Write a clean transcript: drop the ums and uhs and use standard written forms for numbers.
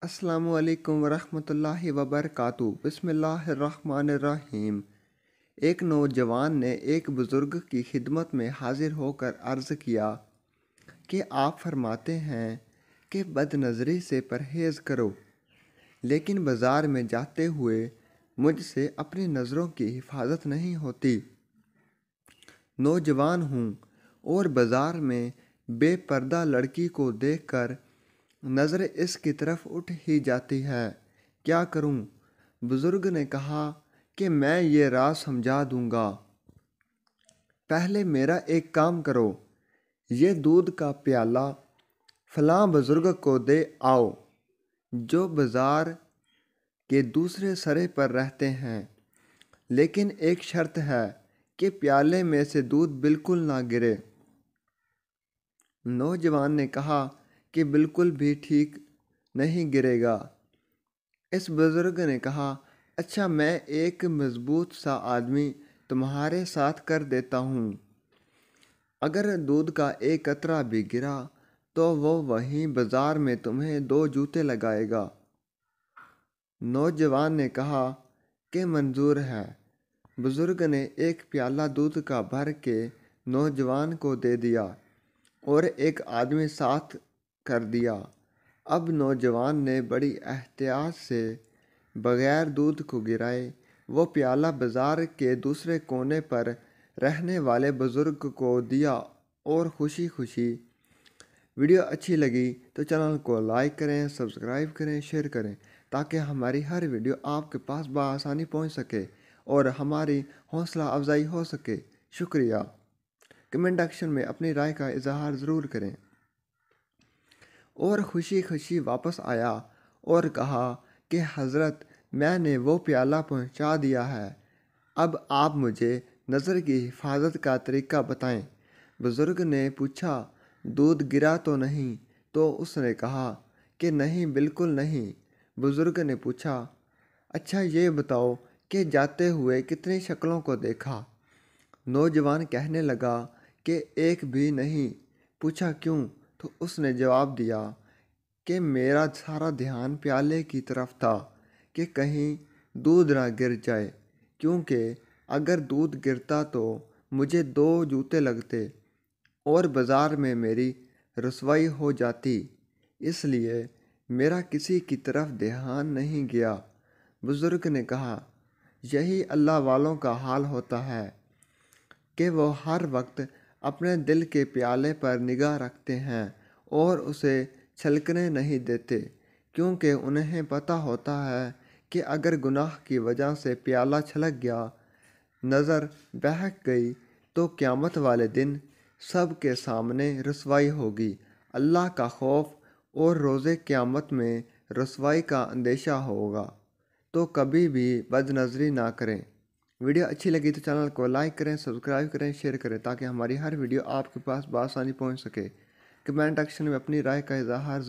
अस्सलामु अलैकुम वरहमतुल्लाहि वबरकातुहू। बिस्मिल्लाहिर्रहमानिर्रहीम। एक नौजवान ने एक बुज़ुर्ग की खिदमत में हाजिर होकर अर्ज़ किया कि आप फरमाते हैं कि बदनज़री से परहेज़ करो, लेकिन बाज़ार में जाते हुए मुझसे अपनी नज़रों की हिफाजत नहीं होती। नौजवान हूँ और बाज़ार में बेपर्दा लड़की को देखकर नज़र इसकी तरफ उठ ही जाती है, क्या करूं? बुज़ुर्ग ने कहा कि मैं ये राज समझा दूंगा। पहले मेरा एक काम करो, ये दूध का प्याला फलां बुज़ुर्ग को दे आओ, जो बाज़ार के दूसरे सरे पर रहते हैं। लेकिन एक शर्त है कि प्याले में से दूध बिल्कुल ना गिरे। नौजवान ने कहा कि बिल्कुल भी ठीक नहीं गिरेगा। इस बुज़ुर्ग ने कहा, अच्छा, मैं एक मज़बूत सा आदमी तुम्हारे साथ कर देता हूँ। अगर दूध का एक कतरा भी गिरा तो वो वहीं बाज़ार में तुम्हें 2 जूते लगाएगा। नौजवान ने कहा कि मंजूर है। बुज़ुर्ग ने एक प्याला दूध का भर के नौजवान को दे दिया और एक आदमी साथ कर दिया। अब नौजवान ने बड़ी एहतियात से बगैर दूध को गिराए वो प्याला बाज़ार के दूसरे कोने पर रहने वाले बुज़ुर्ग को दिया और खुशी खुशी। वीडियो अच्छी लगी तो चैनल को लाइक करें, सब्सक्राइब करें, शेयर करें, ताकि हमारी हर वीडियो आपके पास बआसानी पहुंच सके और हमारी हौसला अफजाई हो सके। शुक्रिया। कमेंट सेक्शन में अपनी राय का इजहार ज़रूर करें। और खुशी खुशी वापस आया और कहा कि हज़रत, मैंने वो प्याला पहुंचा दिया है, अब आप मुझे नज़र की हिफाजत का तरीका बताएं। बुज़ुर्ग ने पूछा, दूध गिरा तो नहीं? तो उसने कहा कि नहीं, बिल्कुल नहीं। बुज़ुर्ग ने पूछा, अच्छा ये बताओ कि जाते हुए कितनी शक्लों को देखा? नौजवान कहने लगा कि एक भी नहीं। पूछा क्यों? तो उसने जवाब दिया कि मेरा सारा ध्यान प्याले की तरफ था कि कहीं दूध ना गिर जाए, क्योंकि अगर दूध गिरता तो मुझे 2 जूते लगते और बाज़ार में मेरी रुसवाई हो जाती। इसलिए मेरा किसी की तरफ ध्यान नहीं गया। बुज़ुर्ग ने कहा, यही अल्लाह वालों का हाल होता है कि वो हर वक्त अपने दिल के प्याले पर निगाह रखते हैं और उसे छलकने नहीं देते, क्योंकि उन्हें पता होता है कि अगर गुनाह की वजह से प्याला छलक गया, नज़र बहक गई, तो क़यामत वाले दिन सब के सामने रुसवाई होगी। अल्लाह का खौफ और रोज़े क़यामत में रुसवाई का अंदेशा होगा, तो कभी भी बदनज़री ना करें। वीडियो अच्छी लगी तो चैनल को लाइक करें, सब्सक्राइब करें, शेयर करें, ताकि हमारी हर वीडियो आपके पास बआसानी पहुंच सके। कमेंट सेक्शन में अपनी राय का इजहार